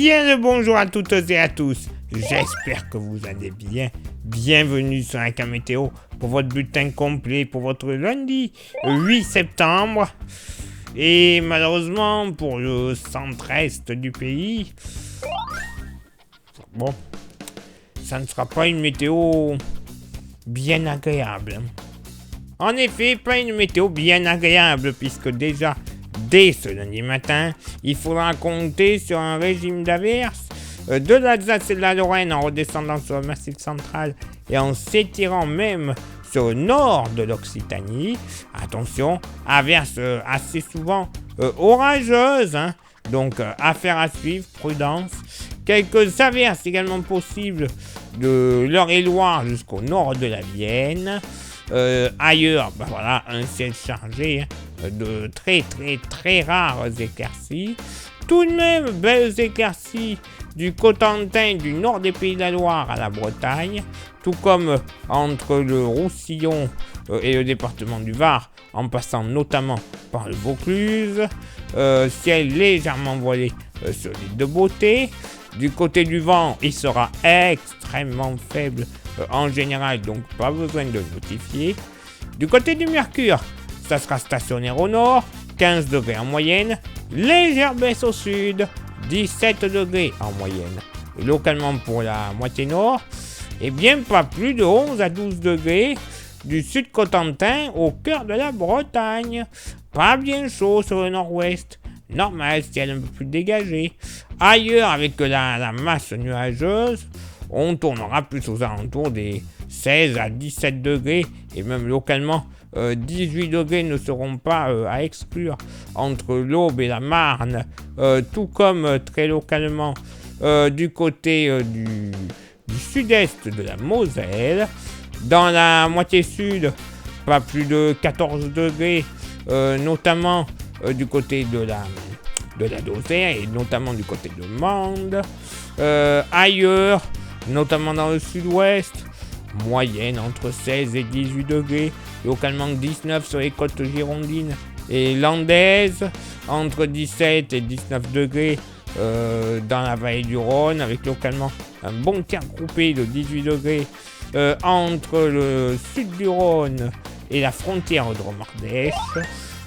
Bien le bonjour à toutes et à tous. J'espère que vous allez bien. Bienvenue sur un cas météo pour votre bulletin complet pour votre lundi 8 septembre. Et malheureusement pour le centre-est du pays, bon, ça ne sera pas une météo bien agréable. En effet, pas une météo bien agréable puisque déjà, dès ce lundi matin, il faudra compter sur un régime d'averses de l'Alsace et de la Lorraine en redescendant sur le Massif central et en s'étirant même sur le nord de l'Occitanie. Attention, averses assez souvent orageuses, donc affaire à suivre, prudence. Quelques averses également possibles de l'Eure-et-Loire jusqu'au nord de la Vienne. Ailleurs, voilà, un ciel chargé de très rares éclaircies. Tout de même, belles éclaircies du Cotentin, du nord des Pays de la Loire à la Bretagne, tout comme entre le Roussillon et le département du Var, en passant notamment par le Vaucluse. Ciel légèrement voilé sur l'île de Beauté. Du côté du vent, il sera extrêmement faible en général, donc pas besoin de le notifier. Du côté du mercure, ça sera stationnaire au nord, 15 degrés en moyenne, légère baisse au sud, 17 degrés en moyenne. Et localement pour la moitié nord, et bien pas plus de 11 à 12 degrés du sud Cotentin au cœur de la Bretagne. Pas bien chaud sur le nord-ouest. Normal, ciel un peu plus dégagé. Ailleurs, avec la masse nuageuse, on tournera plus aux alentours des 16 à 17 degrés. Et même localement, 18 degrés ne seront pas à exclure entre l'Aube et la Marne. Tout comme très localement du côté du sud-est de la Moselle. Dans la moitié sud, pas plus de 14 degrés, notamment du côté de la Lozère et notamment du côté de Mende. Ailleurs, notamment dans le sud-ouest, moyenne entre 16 et 18 degrés, localement 19 sur les côtes girondines et landaises, entre 17 et 19 degrés dans la vallée du Rhône, avec localement un bon tiers groupé de 18 degrés entre le sud du Rhône et la frontière dromardèche.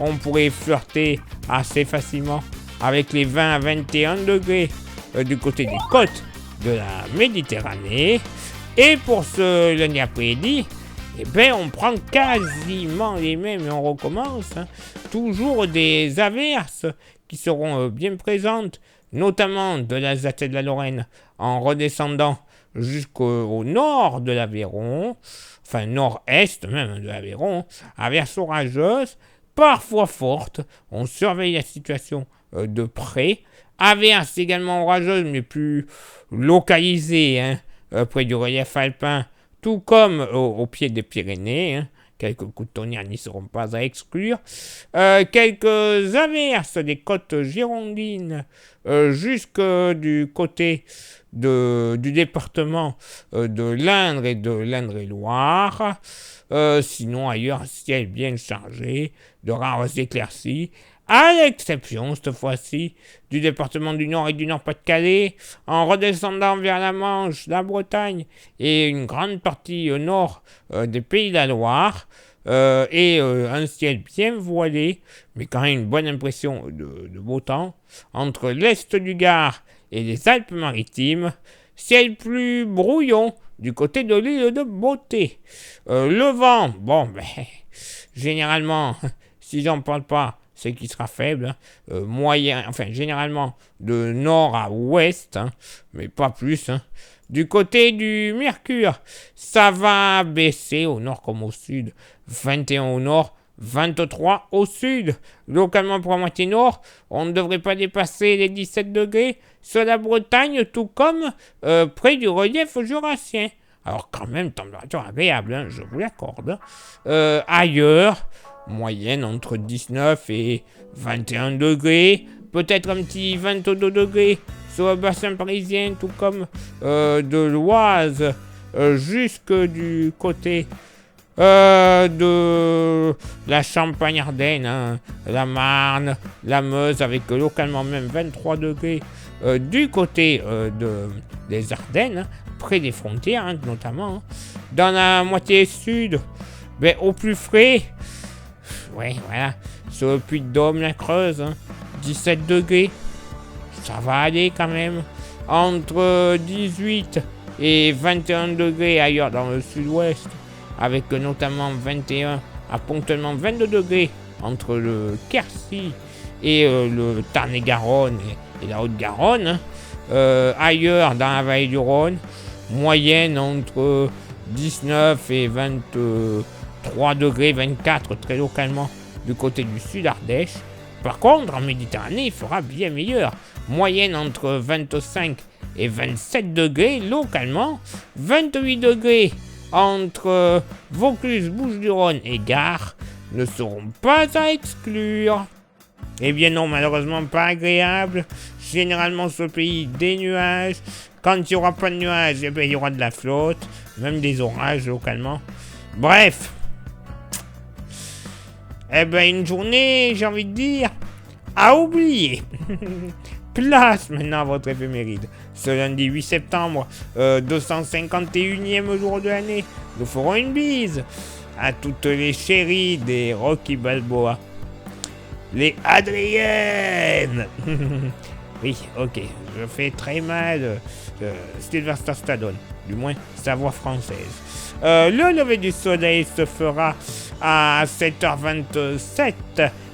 On pourrait flirter assez facilement avec les 20 à 21 degrés du côté des côtes de la Méditerranée. Et pour ce lundi après-midi, on prend quasiment les mêmes et on recommence. Toujours des averses qui seront bien présentes, notamment de l'Alsace et de la Lorraine, en redescendant jusqu'au nord de l'Aveyron, enfin nord-est même de l'Aveyron, averses orageuses, parfois fortes. On surveille la situation de près. Averses également orageuses, mais plus localisées, près du relief alpin, tout comme au pied des Pyrénées. Quelques coups de tonnerre n'y seront pas à exclure. Quelques averses des côtes girondines jusque du côté du département de l'Indre et de l'Indre-et-Loire. Sinon, ailleurs, ciel bien chargé, de rares éclaircies, à l'exception, cette fois-ci, du département du Nord et du Nord-Pas-de-Calais, en redescendant vers la Manche, la Bretagne et une grande partie au nord des Pays de la Loire, et un ciel bien voilé, mais quand même une bonne impression de beau temps, entre l'est du Gard et les Alpes-Maritimes, ciel plus brouillon du côté de l'île de Beauté. Le vent, généralement, si j'en parle pas, c'est qu'il sera faible, moyen, enfin généralement de nord à ouest, mais pas plus. Du côté du mercure, ça va baisser au nord comme au sud, 21 au nord, 23 au sud. Localement pour la moitié nord, on ne devrait pas dépasser les 17 degrés sur la Bretagne, tout comme près du relief jurassien. Alors quand même, température agréable, je vous l'accorde. Ailleurs, moyenne entre 19 et 21 degrés, peut-être un petit 22 degrés sur le bassin parisien, tout comme de l'Oise jusque du côté de la Champagne-Ardenne, la Marne, la Meuse, avec localement même 23 degrés du côté des Ardennes, près des frontières notamment. Dans la moitié sud, au plus frais, ouais, voilà, sur le Puy-de-Dôme, la Creuse, 17 degrés, ça va aller quand même. Entre 18 et 21 degrés ailleurs dans le sud-ouest, avec notamment 21 à ponctuellement 22 degrés entre le Quercy et le Tarn-et-Garonne et la Haute-Garonne. Ailleurs dans la vallée du Rhône, moyenne entre 19 et 23 degrés, 24 très localement du côté du Sud-Ardèche. Par contre, en Méditerranée, il fera bien meilleur. Moyenne entre 25 et 27 degrés localement, 28 degrés entre Vaucluse, Bouches-du-Rhône et Gare ne seront pas à exclure. Eh bien non, malheureusement pas agréable. Généralement sur le pays, des nuages. Quand il n'y aura pas de nuages, il y aura de la flotte, même des orages localement. Bref. Une journée, j'ai envie de dire, à oublier. Place maintenant à votre éphéméride. Ce lundi 8 septembre, 251e jour de l'année, nous ferons une bise à toutes les chéries des Rocky Balboa. Les Adriennes. Oui, ok, je fais très mal Sylvester Stallone, du moins sa voix française. Le lever du soleil se fera à 7h27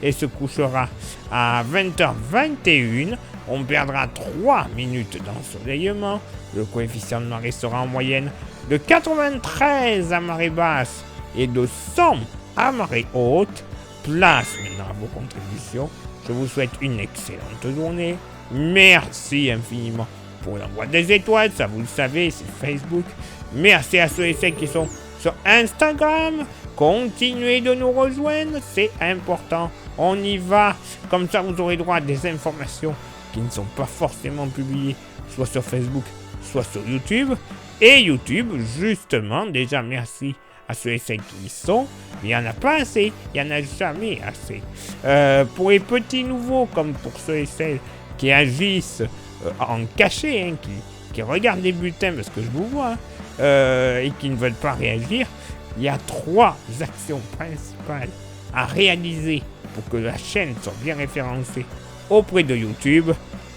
et se couchera à 20h21. On perdra 3 minutes d'ensoleillement. Le coefficient de marée sera en moyenne de 93 à marée basse et de 100 à marée haute. Place maintenant à vos contributions. Je vous souhaite une excellente journée. Merci infiniment pour l'envoi des étoiles, ça vous le savez, c'est Facebook. Merci à ceux et celles qui sont sur Instagram. Continuez de nous rejoindre, c'est important. On y va. Comme ça, vous aurez droit à des informations qui ne sont pas forcément publiées, soit sur Facebook, soit sur YouTube. Et YouTube, justement, déjà merci à ceux et celles qui y sont. Il n'y en a pas assez, il n'y en a jamais assez. Pour les petits nouveaux, comme pour ceux et celles qui agissent en cachet, qui regardent les bulletins parce que je vous vois, et qui ne veulent pas réagir, il y a 3 actions principales à réaliser pour que la chaîne soit bien référencée auprès de YouTube.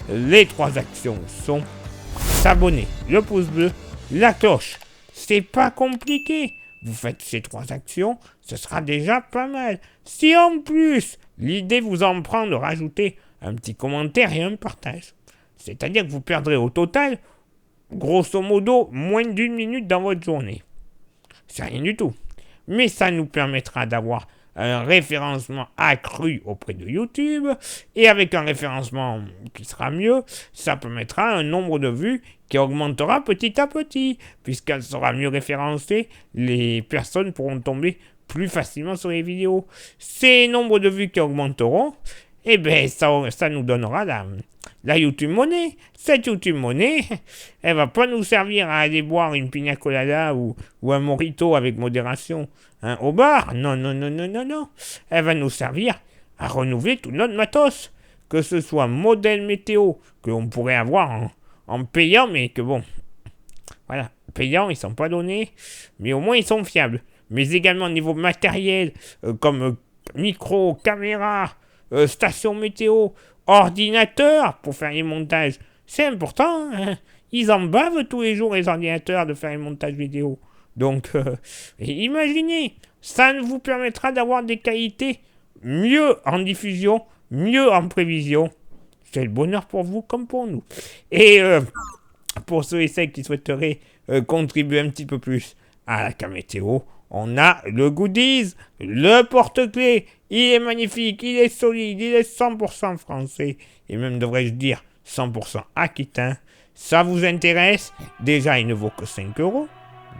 Les 3 actions sont s'abonner, le pouce bleu, la cloche. C'est pas compliqué. Vous faites ces 3 actions, ce sera déjà pas mal. Si en plus, l'idée vous en prend de rajouter un petit commentaire et un partage, c'est-à-dire que vous perdrez au total, grosso modo, moins d'1 minute dans votre journée. C'est rien du tout. Mais ça nous permettra d'avoir un référencement accru auprès de YouTube, et avec un référencement qui sera mieux, ça permettra un nombre de vues qui augmentera petit à petit, puisqu'elle sera mieux référencée, les personnes pourront tomber plus facilement sur les vidéos. Ces nombres de vues qui augmenteront, ça nous donnera la YouTube Money. Cette YouTube Money, elle va pas nous servir à aller boire une pina colada ou un mojito avec modération au bar. Non. Elle va nous servir à renouveler tout notre matos. Que ce soit modèle météo que l'on pourrait avoir en payant, mais que bon, voilà, payants, ils sont pas donnés, mais au moins ils sont fiables. Mais également au niveau matériel, comme micro, caméra, station météo, ordinateur pour faire les montages. C'est important, hein. Ils en bavent tous les jours les ordinateurs de faire les montages vidéo. Donc, imaginez, ça vous permettra d'avoir des qualités mieux en diffusion, mieux en prévision. C'est le bonheur pour vous comme pour nous. Et pour ceux et celles qui souhaiteraient contribuer un petit peu plus à la cam météo, on a le goodies, le porte-clés. Il est magnifique, il est solide, il est 100% français. Et même, devrais-je dire, 100% aquitain. Ça vous intéresse? Déjà, il ne vaut que 5 €,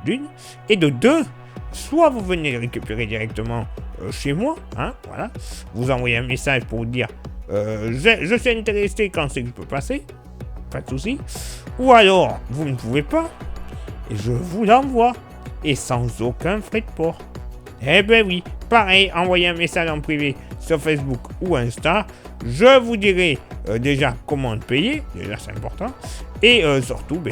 d'une. Et de deux, soit vous venez le récupérer directement chez moi, hein, voilà. Vous envoyez un message pour vous dire je suis intéressé, quand c'est que je peux passer, pas de souci. Ou alors, vous ne pouvez pas, et je vous l'envoie, et sans aucun frais de port. Eh ben oui, pareil, envoyez un message en privé sur Facebook ou Insta. Je vous dirai déjà comment le payer, déjà c'est important. Et surtout,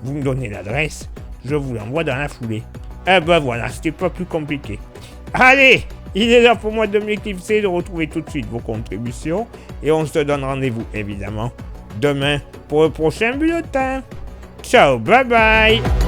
vous me donnez l'adresse, je vous l'envoie dans la foulée. Eh ben voilà, c'était pas plus compliqué. Allez, il est là pour moi de m'éclipser, de retrouver tout de suite vos contributions. Et on se donne rendez-vous évidemment demain pour le prochain bulletin. Ciao, bye bye.